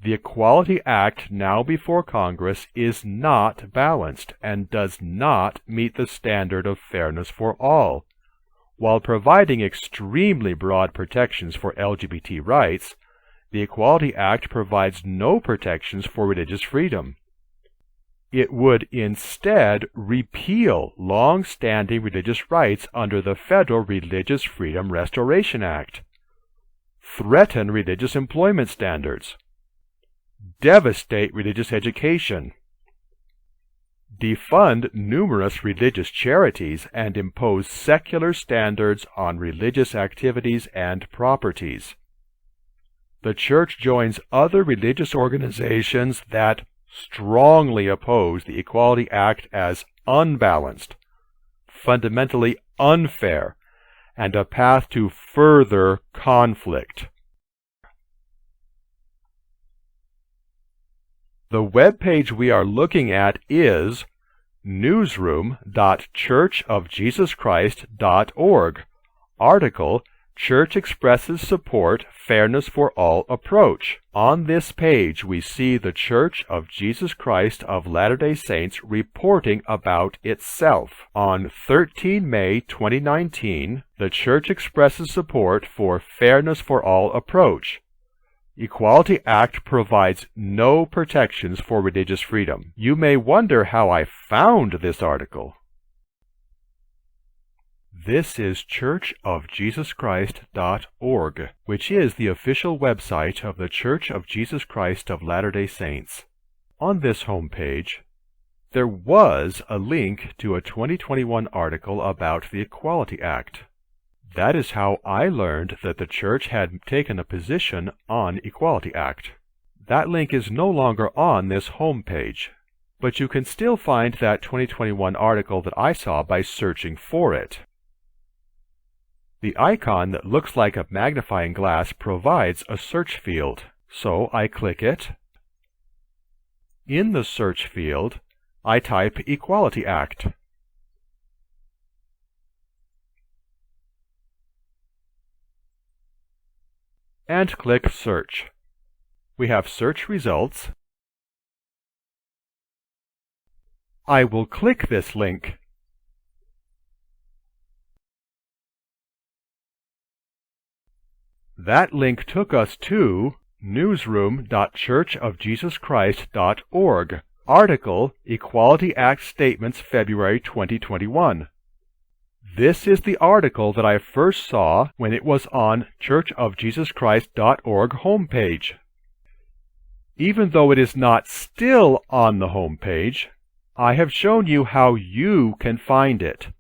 The Equality Act now before Congress is not balanced and does not meet the standard of fairness for all. While providing extremely broad protections for LGBT rights, the Equality Act provides no protections for religious freedom. It would instead repeal long-standing religious rights under the Federal Religious Freedom Restoration Act, threaten religious employment standards, devastate religious education, defund numerous religious charities, and impose secular standards on religious activities and properties. The Church joins other religious organizations that strongly oppose the Equality Act as unbalanced, fundamentally unfair, and a path to further conflict. The web page we are looking at is newsroom.churchofjesuschrist.org. Article, Church Expresses Support Fairness for All Approach. On this page we see the Church of Jesus Christ of Latter-day Saints reporting about itself. On 13 May 2019, the Church expresses support for Fairness for All Approach. Equality Act provides no protections for religious freedom. You may wonder how I found this article. This is churchofjesuschrist.org, which is the official website of the Church of Jesus Christ of Latter-day Saints. On this homepage, there was a link to a 2021 article about the Equality Act. That is how I learned that the Church had taken a position on Equality Act. That link is no longer on this homepage, but you can still find that 2021 article that I saw by searching for it. The icon that looks like a magnifying glass provides a search field, so I click it. In the search field, I type Equality Act. And click Search. We have search results. I will click this link. That link took us to newsroom.churchofjesuschrist.org. Article, Equality Act Statements, February 2021. This is the article that I first saw when it was on churchofjesuschrist.org homepage. Even though it is not still on the homepage, I have shown you how you can find it.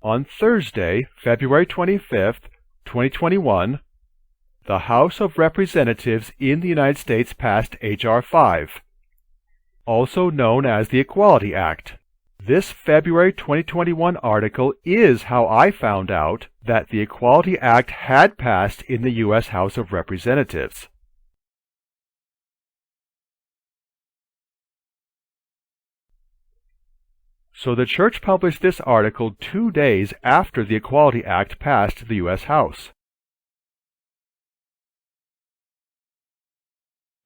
On Thursday, February 25th, 2021, the House of Representatives in the United States passed H.R. 5, also known as the Equality Act. This February 2021 article is how I found out that the Equality Act had passed in the U.S. House of Representatives. So the Church published this article 2 days after the Equality Act passed the U.S. House.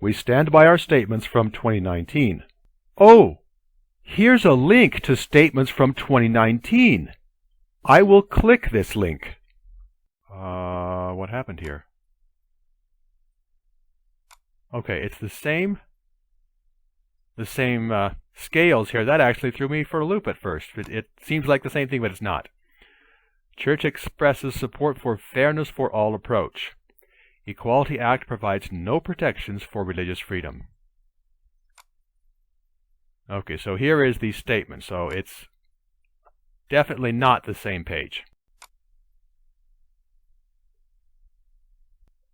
We stand by our statements from 2019. Oh, here's a link to statements from 2019. I will click this link. What happened here? Okay, it's the same scales here. That actually threw me for a loop at first. It seems like the same thing, but it's not. Church expresses support for fairness for all approach. Equality Act provides no protections for religious freedom. Okay, so here is the statement. So it's definitely not the same page.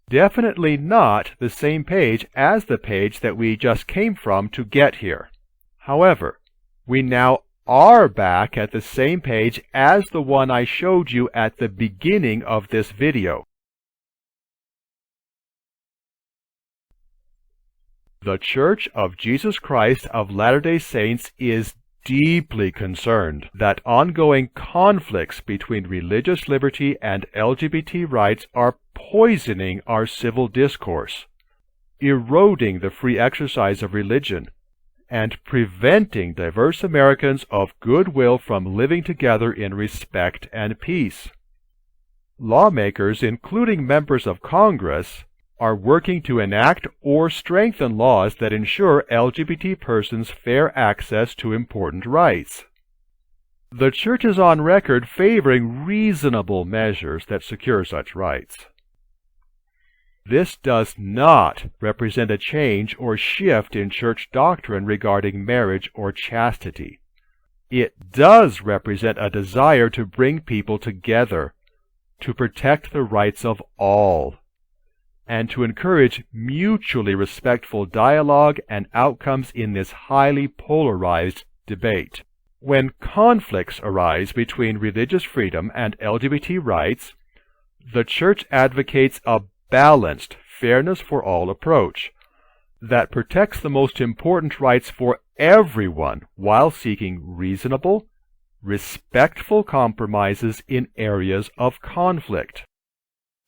Definitely not the same page as the page that we just came from to get here. However, we now are back at the same page as the one I showed you at the beginning of this video. The Church of Jesus Christ of Latter-day Saints is deeply concerned that ongoing conflicts between religious liberty and LGBT rights are poisoning our civil discourse, eroding the free exercise of religion, and preventing diverse Americans of goodwill from living together in respect and peace. Lawmakers, including members of Congress, are working to enact or strengthen laws that ensure LGBT persons fair access to important rights. The Church is on record favoring reasonable measures that secure such rights. This does not represent a change or shift in church doctrine regarding marriage or chastity. It does represent a desire to bring people together, to protect the rights of all, and to encourage mutually respectful dialogue and outcomes in this highly polarized debate. When conflicts arise between religious freedom and LGBT rights, the Church advocates a balanced fairness for all approach that protects the most important rights for everyone while seeking reasonable, respectful compromises in areas of conflict.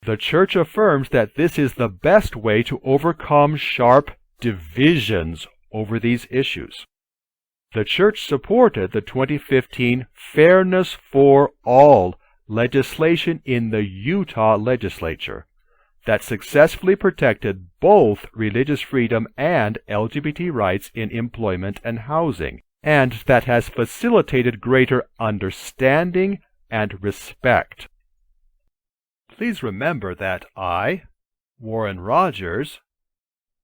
The Church affirms that this is the best way to overcome sharp divisions over these issues. The Church supported the 2015 Fairness for All legislation in the Utah legislature that successfully protected both religious freedom and LGBT rights in employment and housing, and that has facilitated greater understanding and respect. Please remember that I, Warren Rogers,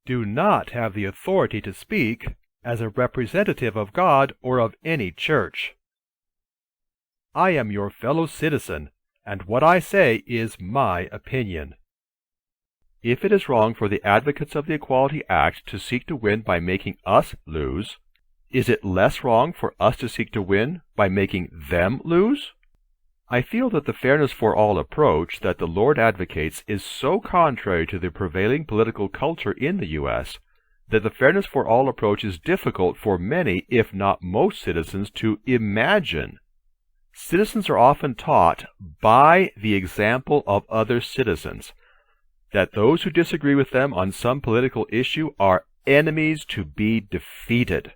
do not have the authority to speak as a representative of God or of any church. I am your fellow citizen, and what I say is my opinion. If it is wrong for the advocates of the Equality Act to seek to win by making us lose, is it less wrong for us to seek to win by making them lose? I feel that the fairness for all approach that the Lord advocates is so contrary to the prevailing political culture in the U.S. that the fairness for all approach is difficult for many, if not most citizens, to imagine. Citizens are often taught by the example of other citizens that those who disagree with them on some political issue are enemies to be defeated,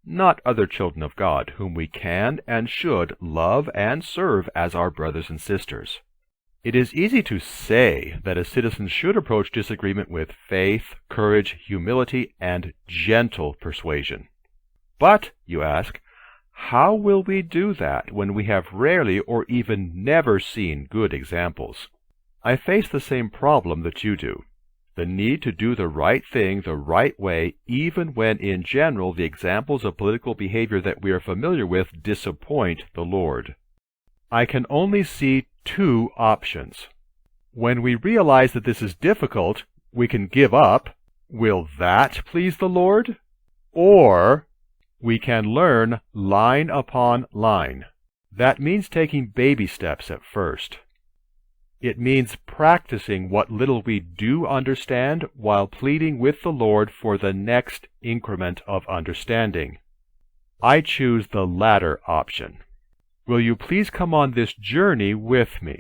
not other children of God, whom we can and should love and serve as our brothers and sisters. It is easy to say that a citizen should approach disagreement with faith, courage, humility, and gentle persuasion. But, you ask, how will we do that when we have rarely or even never seen good examples? I face the same problem that you do, the need to do the right thing the right way, even when in general the examples of political behavior that we are familiar with disappoint the Lord. I can only see two options. When we realize that this is difficult, we can give up. Will that please the Lord? Or we can learn line upon line. That means taking baby steps at first. It means practicing what little we do understand while pleading with the Lord for the next increment of understanding. I choose the latter option. Will you please come on this journey with me?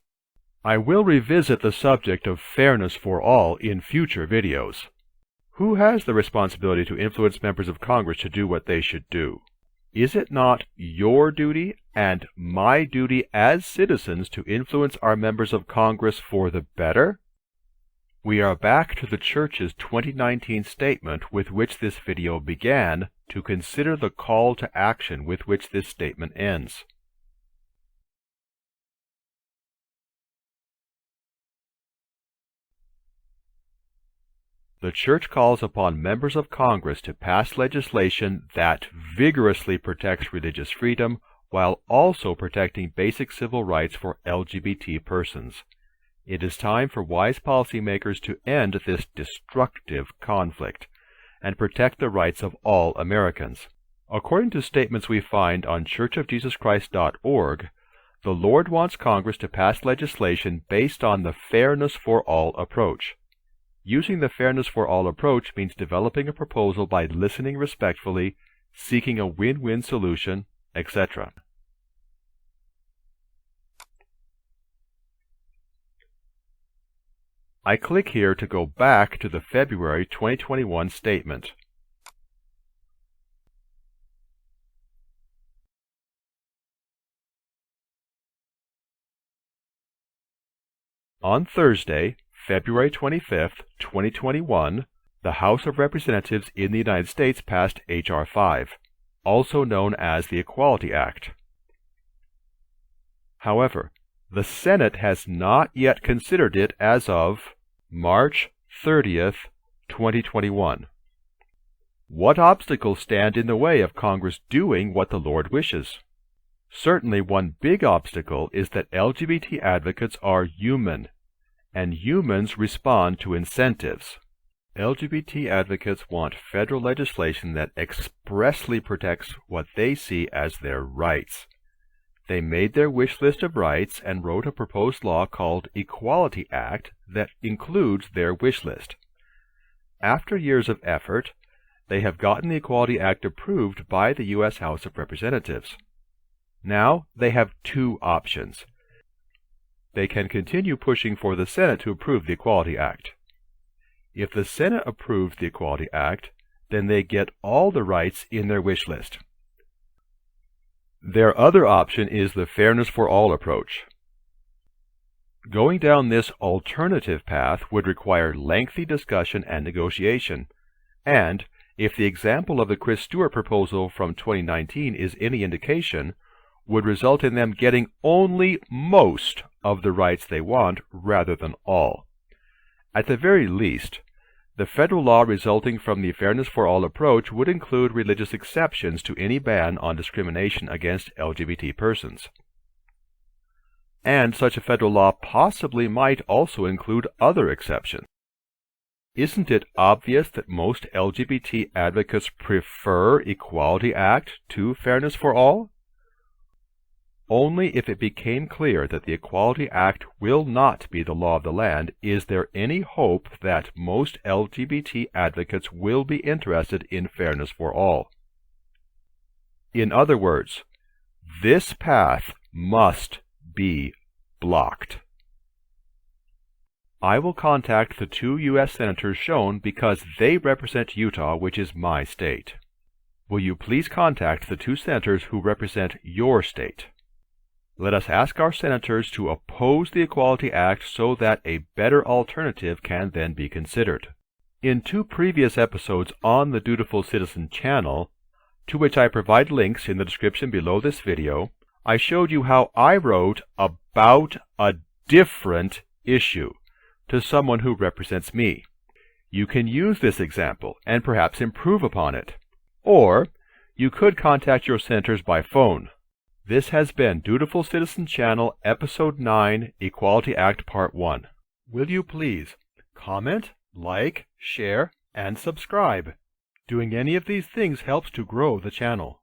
I will revisit the subject of fairness for all in future videos. Who has the responsibility to influence members of Congress to do what they should do? Is it not your duty and my duty as citizens to influence our members of Congress for the better? We are back to the Church's 2019 statement with which this video began to consider the call to action with which this statement ends. The Church calls upon members of Congress to pass legislation that vigorously protects religious freedom while also protecting basic civil rights for LGBT persons. It is time for wise policymakers to end this destructive conflict and protect the rights of all Americans. According to statements we find on churchofjesuschrist.org, the Lord wants Congress to pass legislation based on the Fairness for All approach. Using the Fairness for All approach means developing a proposal by listening respectfully, seeking a win-win solution, etc. I click here to go back to the February 2021 statement. On Thursday, February 25, 2021, the House of Representatives in the United States passed H.R. 5, also known as the Equality Act. However, the Senate has not yet considered it as of March 30th, 2021. What obstacles stand in the way of Congress doing what the Lord wishes? Certainly one big obstacle is that LGBT advocates are human, and humans respond to incentives. LGBT advocates want federal legislation that expressly protects what they see as their rights. They made their wish list of rights and wrote a proposed law called Equality Act that includes their wish list. After years of effort, they have gotten the Equality Act approved by the U.S. House of Representatives. Now they have two options. They can continue pushing for the Senate to approve the Equality Act. If the Senate approves the Equality Act, then they get all the rights in their wish list. Their other option is the Fairness for All approach. Going down this alternative path would require lengthy discussion and negotiation, and, if the example of the Chris Stewart proposal from 2019 is any indication, would result in them getting only most of the rights they want rather than all. At the very least, the federal law resulting from the Fairness for All approach would include religious exceptions to any ban on discrimination against LGBT persons. And such a federal law possibly might also include other exceptions. Isn't it obvious that most LGBT advocates prefer Equality Act to Fairness for All? Only if it became clear that the Equality Act will not be the law of the land is there any hope that most LGBT advocates will be interested in Fairness for All. In other words, this path must be blocked. I will contact the two U.S. Senators shown because they represent Utah, which is my state. Will you please contact the two senators who represent your state? Let us ask our senators to oppose the Equality Act so that a better alternative can then be considered. In two previous episodes on the Dutiful Citizen channel, to which I provide links in the description below this video, I showed you how I wrote about a different issue to someone who represents me. You can use this example and perhaps improve upon it. Or you could contact your senators by phone. This has been Dutiful Citizen Channel, Episode 9, Equality Act Part 1. Will you please comment, like, share, and subscribe? Doing any of these things helps to grow the channel.